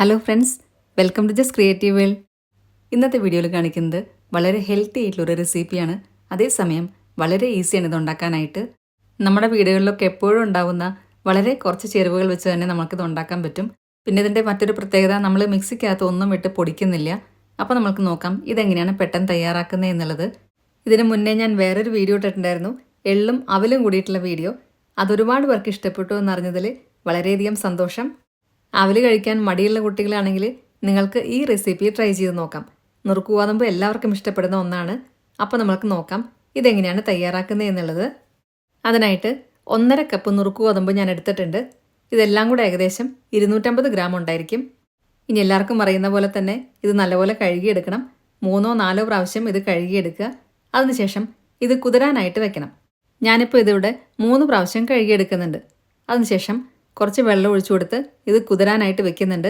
Hello friends, welcome to Just Creative World. ഇന്നത്തെ വീഡിയോയിൽ കാണിക്കുന്നത് വളരെ ഹെൽത്തി ആയിട്ടുള്ളൊരു റെസിപ്പിയാണ്. അതേസമയം വളരെ ഈസിയാണ് ഇത് ഉണ്ടാക്കാനായിട്ട്. നമ്മുടെ വീടുകളിലൊക്കെ എപ്പോഴും ഉണ്ടാകുന്ന വളരെ കുറച്ച് ചേരുവകൾ വെച്ച് തന്നെ നമുക്കിത് ഉണ്ടാക്കാൻ പറ്റും. പിന്നെ ഇതിൻ്റെ മറ്റൊരു പ്രത്യേകത, നമ്മൾ മിക്സിക്കകത്ത് ഒന്നും ഇട്ട് പൊടിക്കുന്നില്ല. അപ്പോൾ നമുക്ക് നോക്കാം ഇതെങ്ങനെയാണ് പെട്ടെന്ന് തയ്യാറാക്കുന്നത് എന്നുള്ളത്. ഇതിന് മുന്നേ ഞാൻ വേറൊരു വീഡിയോ ഇട്ടിട്ടുണ്ടായിരുന്നു, എള്ളും അവലും കൂടിയിട്ടുള്ള വീഡിയോ. അതൊരുപാട് പേർക്ക് ഇഷ്ടപ്പെട്ടു എന്നറിഞ്ഞതിൽ വളരെയധികം സന്തോഷം. അവൽ കഴിക്കാൻ മടിയുള്ള കുട്ടികളാണെങ്കിൽ നിങ്ങൾക്ക് ഈ റെസിപ്പി ട്രൈ ചെയ്ത് നോക്കാം. നുറുക്കുഗോതമ്പ് എല്ലാവർക്കും ഇഷ്ടപ്പെടുന്ന ഒന്നാണ്. അപ്പോൾ നമുക്ക് നോക്കാം ഇതെങ്ങനെയാണ് തയ്യാറാക്കുന്നത് എന്നുള്ളത്. അതിനായിട്ട് 1.5 കപ്പ് നുറുക്കുഗോതമ്പ് ഞാൻ എടുത്തിട്ടുണ്ട്. ഇതെല്ലാം കൂടെ ഏകദേശം 250 ഗ്രാം ഉണ്ടായിരിക്കും. ഇനി എല്ലാവർക്കും അറിയുന്ന പോലെ തന്നെ ഇത് നല്ലപോലെ കഴുകിയെടുക്കണം. 3-4 പ്രാവശ്യം ഇത് കഴുകിയെടുക്കുക. അതിനുശേഷം ഇത് കുതിരാനായിട്ട് വെക്കണം. ഞാനിപ്പോൾ ഇതിവിടെ 3 പ്രാവശ്യം കഴുകിയെടുക്കുന്നുണ്ട്. അതിനുശേഷം കുറച്ച് വെള്ളം ഒഴിച്ചു കൊടുത്ത് ഇത് കുതിരാനായിട്ട് വെക്കുന്നുണ്ട്.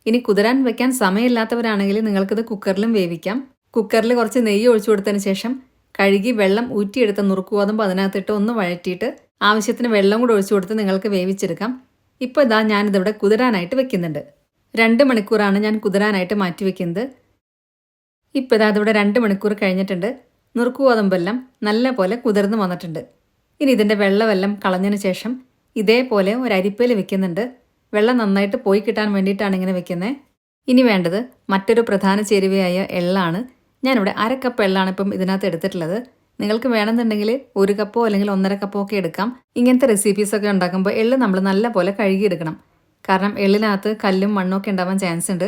ഇനി കുതിരാൻ വെക്കാൻ സമയമില്ലാത്തവരാണെങ്കിൽ നിങ്ങൾക്കിത് കുക്കറിലും വേവിക്കാം. കുക്കറിൽ കുറച്ച് നെയ്യ് ഒഴിച്ചു കൊടുത്തതിന് ശേഷം കഴുകി വെള്ളം ഊറ്റിയെടുത്ത നുറുക്കുഗോതമ്പ് അതിനകത്തിട്ട് ഒന്ന് വഴറ്റിയിട്ട് ആവശ്യത്തിന് വെള്ളം കൂടെ ഒഴിച്ചു കൊടുത്ത് നിങ്ങൾക്ക് വേവിച്ചെടുക്കാം. ഇപ്പോൾ ഇതാ ഞാനിതിവിടെ കുതിരാനായിട്ട് വെക്കുന്നുണ്ട്. 2 മണിക്കൂറാണ് ഞാൻ കുതിരാനായിട്ട് മാറ്റി വെക്കുന്നത്. ഇപ്പോൾ ഇതാ ഇതിവിടെ 2 മണിക്കൂർ കഴിഞ്ഞിട്ടുണ്ട്. നുറുക്കുഗോതമ്പെല്ലാം നല്ല പോലെ കുതിർന്ന് വന്നിട്ടുണ്ട്. ഇനി ഇതിൻ്റെ വെള്ളമെല്ലാം കളഞ്ഞതിന് ശേഷം ഇതേപോലെ ഒരു അരിപ്പയിൽ വെക്കുന്നുണ്ട്. വെള്ളം നന്നായിട്ട് പോയി കിട്ടാൻ വേണ്ടിയിട്ടാണ് ഇങ്ങനെ വെക്കുന്നത്. ഇനി വേണ്ടത് മറ്റൊരു പ്രധാന ചേരുവയായ എള്ളാണ്. ഞാനിവിടെ 1/2 കപ്പ് എള്ളാണ് ഇപ്പം ഇതിനകത്ത് എടുത്തിട്ടുള്ളത്. നിങ്ങൾക്ക് വേണമെന്നുണ്ടെങ്കിൽ 1 കപ്പോ അല്ലെങ്കിൽ 1.5 കപ്പോ ഒക്കെ എടുക്കാം. ഇങ്ങനത്തെ റെസിപ്പീസൊക്കെ ഉണ്ടാക്കുമ്പോൾ എള്ള് നമ്മൾ നല്ല പോലെ കഴുകിയെടുക്കണം. കാരണം എള്ളിനകത്ത് കല്ലും മണ്ണൊക്കെ ഉണ്ടാവാൻ ചാൻസ് ഉണ്ട്.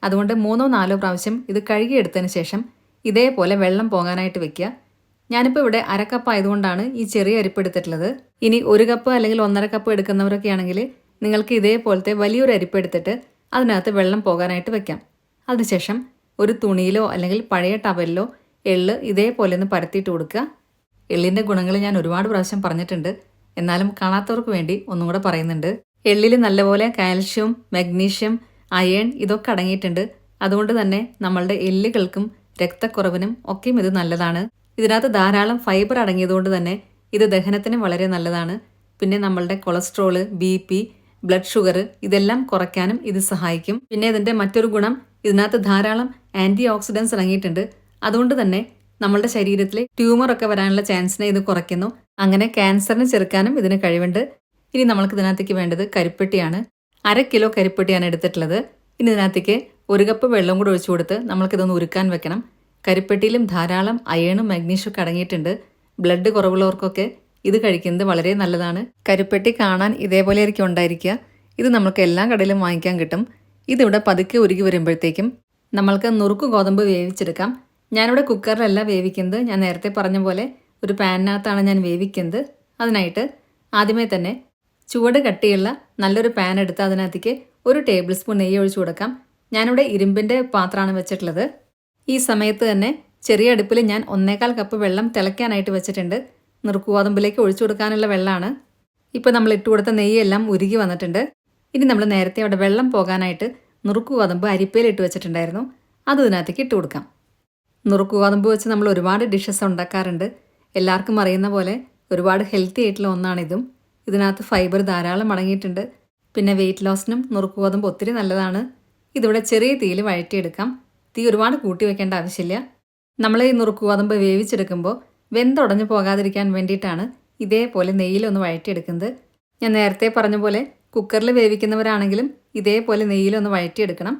അതുകൊണ്ട് 3-4 പ്രാവശ്യം ഇത് കഴുകിയെടുത്തതിന് ശേഷം ഇതേപോലെ വെള്ളം പോകാനായിട്ട് വെക്കുക. ഞാനിപ്പോൾ ഇവിടെ 1/2 കപ്പ് ആയതുകൊണ്ടാണ് ഈ ചെറിയ അരിപ്പ് എടുത്തിട്ടുള്ളത്. ഇനി 1 കപ്പ് അല്ലെങ്കിൽ 1.5 കപ്പ് എടുക്കുന്നവരൊക്കെ ആണെങ്കിൽ നിങ്ങൾക്ക് ഇതേപോലത്തെ വലിയൊരു അരിപ്പ് എടുത്തിട്ട് അതിനകത്ത് വെള്ളം പോകാനായിട്ട് വെക്കാം. അതിനുശേഷം ഒരു തുണിയിലോ അല്ലെങ്കിൽ പഴയ ടവലിലോ എള്ള് ഇതേപോലെ ഒന്ന് പരത്തിയിട്ട് കൊടുക്കുക. എള്ളിൻ്റെ ഗുണങ്ങൾ ഞാൻ ഒരുപാട് പ്രാവശ്യം പറഞ്ഞിട്ടുണ്ട്, എന്നാലും കാണാത്തവർക്ക് വേണ്ടി ഒന്നും കൂടെ പറയുന്നുണ്ട്. എള്ളിൽ നല്ലപോലെ കാൽഷ്യം, മഗ്നീഷ്യം, അയേൺ ഇതൊക്കെ അടങ്ങിയിട്ടുണ്ട്. അതുകൊണ്ട് തന്നെ നമ്മളുടെ എല്ലുകൾക്കും രക്തക്കുറവിനും ഒക്കെയും ഇത് നല്ലതാണ്. ഇതിനകത്ത് ധാരാളം ഫൈബർ അടങ്ങിയതുകൊണ്ട് തന്നെ ഇത് ദഹനത്തിന് വളരെ നല്ലതാണ്. പിന്നെ നമ്മളുടെ കൊളസ്ട്രോള്, BP, ബ്ലഡ് ഷുഗർ ഇതെല്ലാം കുറയ്ക്കാനും ഇത് സഹായിക്കും. പിന്നെ ഇതിൻ്റെ മറ്റൊരു ഗുണം, ഇതിനകത്ത് ധാരാളം ആൻറ്റി ഓക്സിഡൻസ് അടങ്ങിയിട്ടുണ്ട്. അതുകൊണ്ട് തന്നെ നമ്മളുടെ ശരീരത്തിൽ ട്യൂമറൊക്കെ വരാനുള്ള ചാൻസിനെ ഇത് കുറയ്ക്കുന്നു. അങ്ങനെ ക്യാൻസറിനെ ചെറുക്കാനും ഇതിന് കഴിവുണ്ട്. ഇനി നമ്മൾക്ക് ഇതിനകത്തേക്ക് വേണ്ടത് കരിപ്പെട്ടിയാണ്. 1/2 കിലോ കരിപ്പെട്ടിയാണ് എടുത്തിട്ടുള്ളത്. ഇനി ഇതിനകത്തേക്ക് 1 കപ്പ് വെള്ളം കൂടെ ഒഴിച്ചു കൊടുത്ത് നമ്മൾക്കിതൊന്ന് ഉരുക്കാൻ വെക്കണം. കരിപ്പെട്ടിയിലും ധാരാളം അയേണും മഗ്നീഷ്യം ഒക്കെ അടങ്ങിയിട്ടുണ്ട്. ബ്ലഡ് കുറവുള്ളവർക്കൊക്കെ ഇത് കഴിക്കുന്നത് വളരെ നല്ലതാണ്. കരിപ്പെട്ടി കാണാൻ ഇതേപോലെ ആയിരിക്കും ഉണ്ടായിരിക്കുക. ഇത് നമുക്ക് എല്ലാ കടയിലും വാങ്ങിക്കാൻ കിട്ടും. ഇതിവിടെ പതുക്കെ ഉരുകി വരുമ്പോഴത്തേക്കും നമ്മൾക്ക് നുറുക്ക് ഗോതമ്പ് വേവിച്ചെടുക്കാം. ഞാനിവിടെ കുക്കറിലല്ല വേവിക്കുന്നത്. ഞാൻ നേരത്തെ പറഞ്ഞ പോലെ ഒരു പാനിനകത്താണ് ഞാൻ വേവിക്കുന്നത്. അതിനായിട്ട് ആദ്യമേ തന്നെ ചുവട് കട്ടിയുള്ള നല്ലൊരു പാൻ എടുത്ത് അതിനകത്തേക്ക് 1 ടേബിൾ സ്പൂൺ നെയ്യ് ഒഴിച്ചു കൊടുക്കാം. ഞാനിവിടെ ഇരുമ്പിൻ്റെ പാത്രമാണ് വെച്ചിട്ടുള്ളത്. ഈ സമയത്ത് തന്നെ ചെറിയ അടുപ്പിൽ ഞാൻ 1.25 കപ്പ് വെള്ളം തിളയ്ക്കാനായിട്ട് വെച്ചിട്ടുണ്ട്. നുറുക്കുഗോതമ്പിലേക്ക് ഒഴിച്ചു കൊടുക്കാനുള്ള വെള്ളമാണ്. ഇപ്പോൾ നമ്മൾ ഇട്ട് കൊടുത്ത നെയ്യെല്ലാം ഉരുകി വന്നിട്ടുണ്ട്. ഇനി നമ്മൾ നേരത്തെ അവിടെ വെള്ളം പോകാനായിട്ട് നുറുക്കുഗോതമ്പ് അരിപ്പയിൽ ഇട്ട് വെച്ചിട്ടുണ്ടായിരുന്നു. അത് ഇതിനകത്തേക്ക് ഇട്ട് കൊടുക്കാം. നുറുക്കുഗോതമ്പ് വെച്ച് നമ്മൾ ഒരുപാട് ഡിഷസ് ഉണ്ടാക്കാറുണ്ട്. എല്ലാവർക്കും അറിയുന്ന പോലെ ഒരുപാട് ഹെൽത്തി ആയിട്ടുള്ള ഒന്നാണിതും. ഇതിനകത്ത് ഫൈബർ ധാരാളം അടങ്ങിയിട്ടുണ്ട്. പിന്നെ വെയിറ്റ് ലോസിനും നുറുക്കുഗോതമ്പ് ഒത്തിരി നല്ലതാണ്. ഇതിവിടെ ചെറിയ തീയിൽ വഴറ്റിയെടുക്കാം. തീ ഒരുപാട് കൂട്ടി വെക്കേണ്ട ആവശ്യമില്ല. നമ്മൾ ഈ നുറുക്കുഗോതമ്പ് വേവിച്ചെടുക്കുമ്പോൾ വെന്തുടഞ്ഞു പോകാതിരിക്കാൻ വേണ്ടിയിട്ടാണ് ഇതേപോലെ നെയ്യിലൊന്ന് വഴറ്റിയെടുക്കുന്നത്. ഞാൻ നേരത്തെ പറഞ്ഞ പോലെ കുക്കറിൽ വേവിക്കുന്നവരാണെങ്കിലും ഇതേപോലെ നെയ്യിലൊന്ന് വഴറ്റിയെടുക്കണം.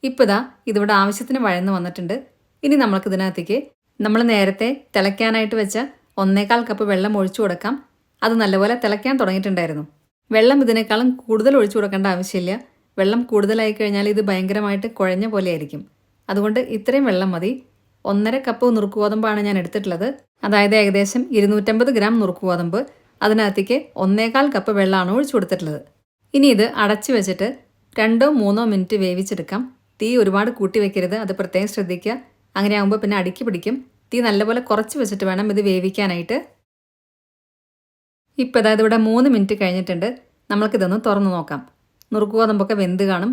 ഇപ്പോൾ ഇതാ ഇതിവിടെ ആവശ്യത്തിന് വഴന്ന് വന്നിട്ടുണ്ട്. ഇനി നമ്മൾക്ക് ഇതിനകത്തേക്ക് നമ്മൾ നേരത്തെ തിളയ്ക്കാനായിട്ട് വെച്ച 1.25 കപ്പ് വെള്ളം ഒഴിച്ചു കൊടുക്കാം. അത് നല്ലപോലെ തിളയ്ക്കാൻ തുടങ്ങിയിട്ടുണ്ടായിരുന്നു. വെള്ളം ഇതിനേക്കാളും കൂടുതൽ ഒഴിച്ചു കൊടുക്കേണ്ട ആവശ്യമില്ല. വെള്ളം കൂടുതലായി കഴിഞ്ഞാൽ ഇത് ഭയങ്കരമായിട്ട് കുഴഞ്ഞ പോലെ ആയിരിക്കും. അതുകൊണ്ട് ഇത്രയും വെള്ളം മതി. 1.5 കപ്പ് നുറുക്കുഗോതമ്പാണ് ഞാൻ എടുത്തിട്ടുള്ളത്. അതായത് ഏകദേശം 250 ഗ്രാം നുറുക്കുഗോതമ്പ്. അതിനകത്തേക്ക് 1.25 കപ്പ് വെള്ളമാണ് ഒഴിച്ചു കൊടുത്തിട്ടുള്ളത്. ഇനി ഇത് അടച്ചു വെച്ചിട്ട് 2-3 മിനിറ്റ് വേവിച്ചെടുക്കാം. തീ ഒരുപാട് കൂട്ടി വെക്കരുത്, അത് പ്രത്യേകം ശ്രദ്ധിക്കുക. അങ്ങനെ ആകുമ്പോൾ പിന്നെ അടുക്കി പിടിക്കും. തീ നല്ലപോലെ കുറച്ച് വെച്ചിട്ട് വേണം ഇത് വേവിക്കാനായിട്ട്. ഇപ്പോൾ അതായത് ഇവിടെ 3 മിനിറ്റ് കഴിഞ്ഞിട്ടുണ്ട്. നമ്മൾക്കിതൊന്ന് തുറന്ന് നോക്കാം. നുറുക്കുഗോതമ്പൊക്കെ വെന്ത് കാണും.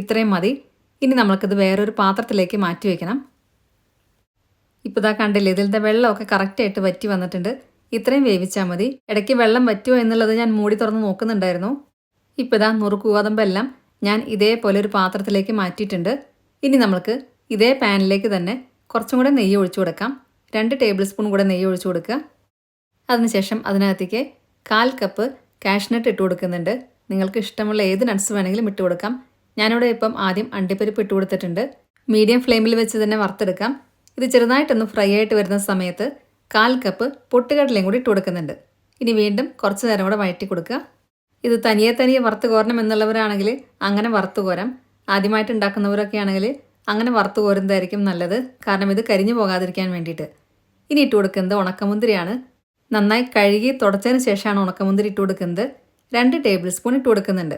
ഇത്രയും മതി. ഇനി നമ്മൾക്കിത് വേറൊരു പാത്രത്തിലേക്ക് മാറ്റി വയ്ക്കണം. ഇപ്പോൾ ഇതാ കണ്ടില്ലേ, ഇതിലത്തെ വെള്ളമൊക്കെ കറക്റ്റായിട്ട് വറ്റി വന്നിട്ടുണ്ട്. ഇത്രയും വേവിച്ചാൽ മതി. ഇടയ്ക്ക് വെള്ളം വറ്റുമോ എന്നുള്ളത് ഞാൻ മൂടി തുറന്ന് നോക്കുന്നുണ്ടായിരുന്നു. ഇപ്പോൾ ഇതാ നുറുക്കുഗോതമ്പെല്ലാം ഞാൻ ഇതേപോലെ ഒരു പാത്രത്തിലേക്ക് മാറ്റിയിട്ടുണ്ട്. ഇനി നമുക്ക് ഇതേ പാനിലേക്ക് തന്നെ കുറച്ചും കൂടെ നെയ്യ് ഒഴിച്ചു കൊടുക്കാം. 2 ടേബിൾ സ്പൂൺ കൂടെ നെയ്യ് ഒഴിച്ചു കൊടുക്കുക. അതിനുശേഷം അതിനകത്തേക്ക് 1/4 കപ്പ് കാഷ്നട്ട് ഇട്ട് കൊടുക്കുന്നുണ്ട്. നിങ്ങൾക്ക് ഇഷ്ടമുള്ള ഏത് നട്ട്സ് വേണമെങ്കിലും ഇട്ട് കൊടുക്കാം. ഞാനിവിടെ ഇപ്പം ആദ്യം അണ്ടിപ്പരിപ്പ് ഇട്ട് കൊടുത്തിട്ടുണ്ട്. മീഡിയം ഫ്ലെയിമിൽ വെച്ച് തന്നെ വറുത്തെടുക്കാം. ഇത് ചെറുതായിട്ടൊന്ന് ഫ്രൈ ആയിട്ട് വരുന്ന സമയത്ത് 1/4 കപ്പ് പൊട്ടുകടലയും കൂടി ഇട്ട് കൊടുക്കുന്നുണ്ട്. ഇനി വീണ്ടും കുറച്ച് നേരം കൂടെ വഴറ്റി കൊടുക്കുക. ഇത് തനിയെ വറുത്ത് കോരണം എന്നുള്ളവരാണെങ്കിൽ അങ്ങനെ വറുത്ത് കോരാം. ആദ്യമായിട്ട് ഉണ്ടാക്കുന്നവരൊക്കെ ആണെങ്കിൽ അങ്ങനെ വറുത്ത് കോരുന്നതായിരിക്കും നല്ലത്. കാരണം ഇത് കരിഞ്ഞു പോകാതിരിക്കാൻ വേണ്ടിയിട്ട്. ഇനി ഇട്ട് കൊടുക്കുന്നത് ഉണക്കമുന്തിരിയാണ്. നന്നായി കഴുകി തുടച്ചതിന് ശേഷമാണ് ഉണക്കമുന്തിരി ഇട്ട് കൊടുക്കുന്നത്. 2 ടേബിൾ സ്പൂൺ ഇട്ട് കൊടുക്കുന്നുണ്ട്.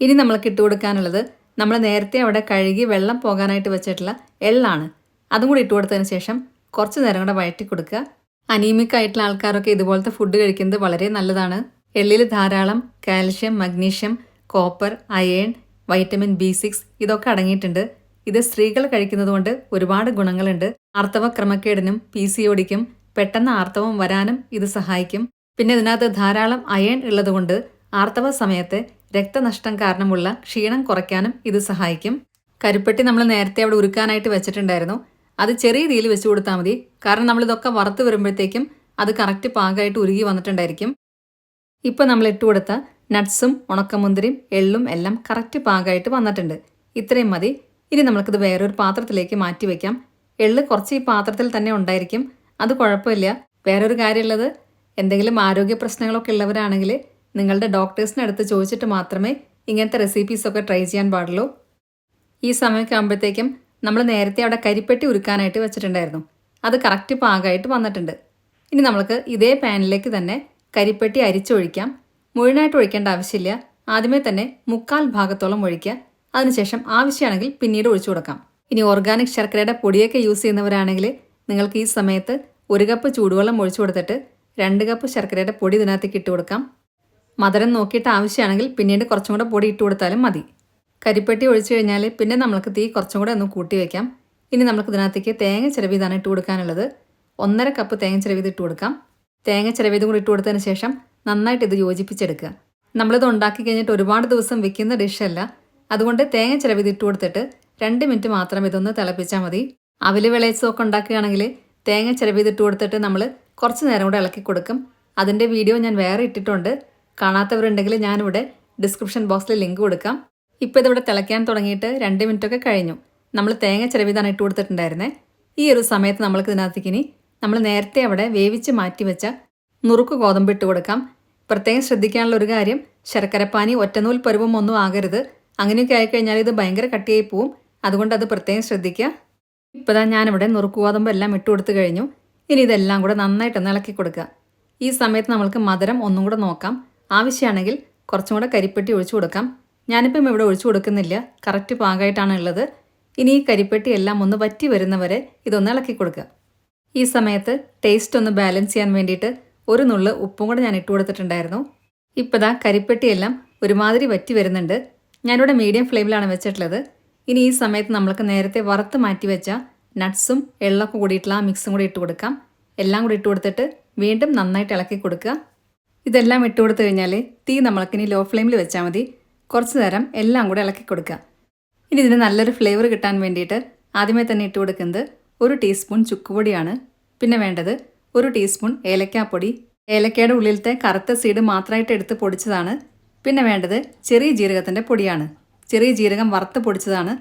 ഇനി നമ്മൾക്ക് ഇട്ട് കൊടുക്കാനുള്ളത് നമ്മൾ നേരത്തെ അവിടെ കഴുകി വെള്ളം പോകാനായിട്ട് വെച്ചിട്ടുള്ള എള്ളാണ്. അതും കൂടി ഇട്ട് കൊടുത്തതിന് ശേഷം കുറച്ച് നേരം കൂടെ വഴറ്റി കൊടുക്കുക. അനീമിക് ആയിട്ടുള്ള ആൾക്കാരൊക്കെ ഇതുപോലത്തെ ഫുഡ് കഴിക്കുന്നത് വളരെ നല്ലതാണ്. എള്ളിൽ ധാരാളം calcium, magnesium, copper, iron, vitamin B6 ഇതൊക്കെ അടങ്ങിയിട്ടുണ്ട്. ഇത് സ്ത്രീകൾ കഴിക്കുന്നത് കൊണ്ട് ഒരുപാട് ഗുണങ്ങളുണ്ട്. ആർത്തവ ക്രമക്കേടിനും PCODക്കും പെട്ടെന്ന് ആർത്തവം വരാനും ഇത് സഹായിക്കും. പിന്നെ ഇതിനകത്ത് ധാരാളം അയേൺ ഉള്ളതുകൊണ്ട് ആർത്തവ സമയത്ത് രക്തനഷ്ടം കാരണമുള്ള ക്ഷീണം കുറയ്ക്കാനും ഇത് സഹായിക്കും. കരിപ്പെട്ടി നമ്മൾ നേരത്തെ അവിടെ ഉരുക്കാനായിട്ട് വെച്ചിട്ടുണ്ടായിരുന്നു. അത് ചെറിയ തീയിൽ വെച്ച് കൊടുത്താൽ മതി. കാരണം നമ്മളിതൊക്കെ വറുത്ത് വരുമ്പോഴത്തേക്കും അത് കറക്റ്റ് പാകമായിട്ട് ഉരുകി വന്നിട്ടുണ്ടായിരിക്കും. ഇപ്പോൾ നമ്മൾ ഇട്ട് കൊടുത്ത നട്ട്സും ഉണക്കമുന്തിരിയും എള്ളും എല്ലാം കറക്റ്റ് പാകമായിട്ട് വന്നിട്ടുണ്ട്. ഇത്രയും മതി. ഇനി നമുക്കിത് വേറൊരു പാത്രത്തിലേക്ക് മാറ്റി വയ്ക്കാം. എള്ള് കുറച്ച് ഈ പാത്രത്തിൽ തന്നെ ഉണ്ടായിരിക്കും. അത് കുഴപ്പമില്ല. വേറൊരു കാര്യമുള്ളത്, എന്തെങ്കിലും ആരോഗ്യ പ്രശ്നങ്ങളൊക്കെ ഉള്ളവരാണെങ്കിൽ നിങ്ങളുടെ ഡോക്ടേഴ്സിൻ്റെ അടുത്ത് ചോദിച്ചിട്ട് മാത്രമേ ഇങ്ങനത്തെ റെസിപ്പീസൊക്കെ ട്രൈ ചെയ്യാൻ പാടുള്ളൂ. ഈ സമയമൊക്കെ ആകുമ്പോഴത്തേക്കും നമ്മൾ നേരത്തെ അവിടെ കരിപ്പെട്ടി ഉരുക്കാനായിട്ട് വെച്ചിട്ടുണ്ടായിരുന്നു. അത് കറക്റ്റ് പാകമായിട്ട് വന്നിട്ടുണ്ട്. ഇനി നമുക്ക് ഇതേ പാനിലേക്ക് തന്നെ കരിപ്പെട്ടി അരിച്ചൊഴിക്കാം. മുഴുവനായിട്ട് ഒഴിക്കേണ്ട ആവശ്യമില്ല. ആദ്യമേ തന്നെ 1/4 ഭാഗത്തോളം ഒഴിക്കുക. അതിനുശേഷം ആവശ്യമാണെങ്കിൽ പിന്നീട് ഒഴിച്ചു കൊടുക്കാം. ഇനി ഓർഗാനിക് ശർക്കരയുടെ പൊടിയൊക്കെ യൂസ് ചെയ്യുന്നവരാണെങ്കിൽ നിങ്ങൾക്ക് ഈ സമയത്ത് 1 കപ്പ് ചൂടുവെള്ളം ഒഴിച്ചു കൊടുത്തിട്ട് 2 കപ്പ് ശർക്കരയുടെ പൊടി ഇതിനകത്തേക്ക് ഇട്ട് കൊടുക്കാം. മധുരം നോക്കിയിട്ട് ആവശ്യമാണെങ്കിൽ പിന്നീട് കുറച്ചും കൂടെ പൊടി ഇട്ട് കൊടുത്താലും മതി. കരിപ്പെട്ടി ഒഴിച്ചു കഴിഞ്ഞാൽ പിന്നെ നമുക്ക് തീ കുറച്ചും കൂടെ ഒന്ന് കൂട്ടി വയ്ക്കാം. ഇനി നമുക്ക് ഇതിനകത്തേക്ക് തേങ്ങ ചിരവിയതാണ് ഇട്ട് കൊടുക്കാനുള്ളത്. 1/2 കപ്പ് തേങ്ങ ചിരവിയത് ഇട്ട് കൊടുക്കാം. തേങ്ങ ചിരവിയതും കൂടി ഇട്ട് കൊടുത്തതിന് ശേഷം നന്നായിട്ട് ഇത് യോജിപ്പിച്ചെടുക്കുക. നമ്മളിത് ഉണ്ടാക്കി കഴിഞ്ഞിട്ട് ഒരുപാട് ദിവസം വെക്കുന്ന ഡിഷല്ല. അതുകൊണ്ട് തേങ്ങ ചിരവിയത് ഇട്ട് കൊടുത്തിട്ട് 2 മിനിറ്റ് മാത്രം ഇതൊന്ന് തിളപ്പിച്ചാൽ മതി. അവിൽ വിളയിച്ചതൊക്കെ ഉണ്ടാക്കുകയാണെങ്കിൽ തേങ്ങ ചിരവിയത് ഇട്ട് കൊടുത്തിട്ട് നമ്മൾ കുറച്ച് നേരം കൂടെ ഇളക്കി കൊടുക്കും. അതിൻ്റെ വീഡിയോ ഞാൻ വേറെ ഇട്ടിട്ടുണ്ട്. കാണാത്തവരുണ്ടെങ്കിൽ ഞാനിവിടെ ഡിസ്ക്രിപ്ഷൻ ബോക്സിൽ ലിങ്ക് കൊടുക്കാം. ഇപ്പോൾ ഇതിവിടെ തിളയ്ക്കാൻ തുടങ്ങിയിട്ട് 2 മിനിറ്റൊക്കെ കഴിഞ്ഞു. നമ്മൾ തേങ്ങ ചിരവിതാണ് ഇട്ട് കൊടുത്തിട്ടുണ്ടായിരുന്നേ. ഈ ഒരു സമയത്ത് നമ്മൾക്ക് ഇതിനകത്തേക്ക് ഇനി നമ്മൾ നേരത്തെ അവിടെ വേവിച്ച് മാറ്റി വെച്ച നുറുക്ക് ഗോതമ്പ് ഇട്ട് കൊടുക്കാം. പ്രത്യേകം ശ്രദ്ധിക്കാനുള്ള ഒരു കാര്യം, ശർക്കരപ്പാനി ഒറ്റനൂൽ പരുവം ഒന്നും ആകരുത്. അങ്ങനെയൊക്കെ ആയിക്കഴിഞ്ഞാൽ ഇത് ഭയങ്കര കട്ടിയായി പോവും. അതുകൊണ്ട് അത് പ്രത്യേകം ശ്രദ്ധിക്കുക. ഇപ്പോൾ ഞാനിവിടെ നുറുക്ക് ഗോതമ്പ് എല്ലാം ഇട്ട് കൊടുത്തു കഴിഞ്ഞു. ഇനി ഇതെല്ലാം കൂടെ നന്നായിട്ടൊന്ന് ഇളക്കി കൊടുക്കുക. ഈ സമയത്ത് നമ്മൾക്ക് മധുരം ഒന്നും കൂടെ നോക്കാം. ആവശ്യമാണെങ്കിൽ കുറച്ചും കൂടെ കരിപ്പെട്ടി ഒഴിച്ചു കൊടുക്കാം. ഞാനിപ്പം ഇവിടെ ഒഴിച്ചു കൊടുക്കുന്നില്ല. കറക്റ്റ് പാകമായിട്ടാണ് ഉള്ളത്. ഇനി ഈ കരിപ്പെട്ടി എല്ലാം ഒന്ന് വറ്റി വരുന്നവരെ ഇതൊന്ന് ഇളക്കി കൊടുക്കുക. ഈ സമയത്ത് ടേസ്റ്റ് ഒന്ന് ബാലൻസ് ചെയ്യാൻ വേണ്ടിയിട്ട് 1 നുള്ള് ഉപ്പും കൂടെ ഞാൻ ഇട്ട് കൊടുത്തിട്ടുണ്ടായിരുന്നു. ഇപ്പോൾ കരിപ്പെട്ടിയെല്ലാം ഒരുമാതിരി വറ്റി വരുന്നുണ്ട്. ഞാനിവിടെ മീഡിയം ഫ്ലെയിമിലാണ് വെച്ചിട്ടുള്ളത്. ഇനി ഈ സമയത്ത് നമ്മൾക്ക് നേരത്തെ വറുത്ത് മാറ്റി വെച്ച നട്ട്സും എള്ളൊക്കെ കൂടിയിട്ടുള്ള ആ മിക്സും കൂടി ഇട്ട് കൊടുക്കാം. എല്ലാം കൂടി ഇട്ട് കൊടുത്തിട്ട് വീണ്ടും നന്നായിട്ട് ഇളക്കി കൊടുക്കുക. ഇതെല്ലാം ഇട്ട് കൊടുത്തു കഴിഞ്ഞാൽ തീ നമ്മൾക്കിനി ലോ ഫ്ലെയിമിൽ വെച്ചാൽ മതി. കുറച്ച് നേരം എല്ലാം കൂടെ ഇളക്കി കൊടുക്കുക. ഇനി ഇതിന് നല്ലൊരു ഫ്ലേവർ കിട്ടാൻ വേണ്ടിയിട്ട് ആദ്യമേ തന്നെ ഇട്ട് കൊടുക്കുന്നത് 1 ടീസ്പൂൺ ചുക്കുപൊടിയാണ്. പിന്നെ വേണ്ടത് 1 ടീസ്പൂൺ ഏലക്കാപ്പൊടി. ഏലക്കയുടെ ഉള്ളിലത്തെ കറുത്ത സീഡ് മാത്രമായിട്ട് എടുത്ത് പൊടിച്ചതാണ്. പിന്നെ വേണ്ടത് ചെറിയ ജീരകത്തിൻ്റെ പൊടിയാണ്. ചെറിയ ജീരകം വറുത്ത് പൊടിച്ചതാണ്.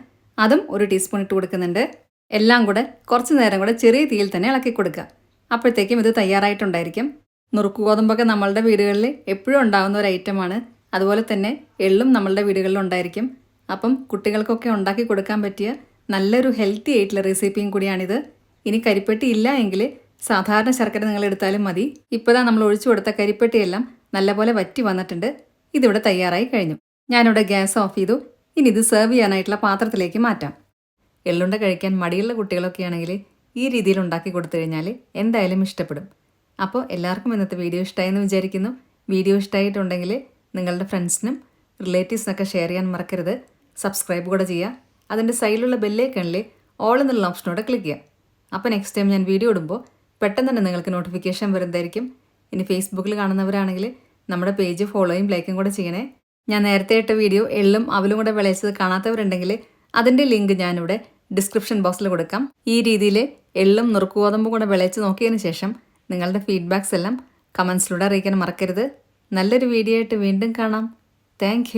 അതും 1 ടീസ്പൂൺ ഇട്ട് കൊടുക്കുന്നുണ്ട്. എല്ലാം കൂടെ കുറച്ച് നേരം കൂടെ ചെറിയ തീയിൽ തന്നെ ഇളക്കി കൊടുക്കുക. അപ്പോഴത്തേക്കും ഇത് തയ്യാറായിട്ടുണ്ടായിരിക്കും. നുറുക്ക് ഗോതമ്പൊക്കെ നമ്മളുടെ വീടുകളിൽ എപ്പോഴും ഉണ്ടാകുന്ന ഒരു ഐറ്റമാണ്. അതുപോലെ തന്നെ എള്ളും നമ്മളുടെ വീടുകളിൽ ഉണ്ടായിരിക്കും. അപ്പം കുട്ടികൾക്കൊക്കെ ഉണ്ടാക്കി കൊടുക്കാൻ പറ്റിയ നല്ലൊരു ഹെൽത്തി ആയിട്ടുള്ള റെസിപ്പിയും കൂടിയാണിത്. ഇനി കരിപ്പെട്ടി ഇല്ല എങ്കിൽ സാധാരണ ശർക്കര നിങ്ങൾ എടുത്താലും മതി. ഇപ്പോൾ നമ്മൾ ഒഴിച്ചു കൊടുത്ത കരിപ്പെട്ടിയെല്ലാം നല്ലപോലെ വറ്റി വന്നിട്ടുണ്ട്. ഇതിവിടെ തയ്യാറായി കഴിഞ്ഞു. ഞാനിവിടെ ഗ്യാസ് ഓഫ് ചെയ്തു. ഇനി ഇത് സെർവ് ചെയ്യാനായിട്ടുള്ള പാത്രത്തിലേക്ക് മാറ്റാം. എള്ളുണ്ട കഴിക്കാൻ മടിയുള്ള കുട്ടികളൊക്കെ ആണെങ്കിൽ ഈ രീതിയിൽ ഉണ്ടാക്കി കൊടുത്തു കഴിഞ്ഞാൽ എന്തായാലും ഇഷ്ടപ്പെടും. അപ്പോൾ എല്ലാവർക്കും ഇന്നത്തെ വീഡിയോ ഇഷ്ടമായെന്ന് വിചാരിക്കുന്നു. വീഡിയോ ഇഷ്ടമായിട്ടുണ്ടെങ്കിൽ നിങ്ങളുടെ ഫ്രണ്ട്സിനും റിലേറ്റീവ്സിനൊക്കെ ഷെയർ ചെയ്യാൻ മറക്കരുത്. സബ്സ്ക്രൈബ് കൂടെ ചെയ്യുക. അതിൻ്റെ സൈഡിലുള്ള ബെല്ലൈക്കണിൽ ഓൾ എന്നുള്ള ഓപ്ഷനോടെ ക്ലിക്ക് ചെയ്യുക. അപ്പോൾ നെക്സ്റ്റ് ടൈം ഞാൻ വീഡിയോ ഇടുമ്പോൾ പെട്ടെന്ന് തന്നെ നിങ്ങൾക്ക് നോട്ടിഫിക്കേഷൻ വരുന്നതായിരിക്കും. ഇനി ഫേസ്ബുക്കിൽ കാണുന്നവരാണെങ്കിൽ നമ്മുടെ പേജ് ഫോളോയും ലൈക്കും കൂടെ ചെയ്യണേ. ഞാൻ നേരത്തെ ഇട്ട വീഡിയോ എള്ളും അവലും കൂടെ വിളയിച്ചത് കാണാത്തവരുണ്ടെങ്കിൽ അതിൻ്റെ ലിങ്ക് ഞാനിവിടെ ഡിസ്ക്രിപ്ഷൻ ബോക്സിൽ കൊടുക്കാം. ഈ രീതിയിൽ എള്ളും നുറുക്കുഗോതമ്പും കൂടെ വിളയിച്ച് നോക്കിയതിന് ശേഷം നിങ്ങളുടെ ഫീഡ്ബാക്സ് എല്ലാം കമൻസിലൂടെ അറിയിക്കാൻ മറക്കരുത്. നല്ലൊരു വീഡിയോ ആയിട്ട് വീണ്ടും കാണാം. താങ്ക്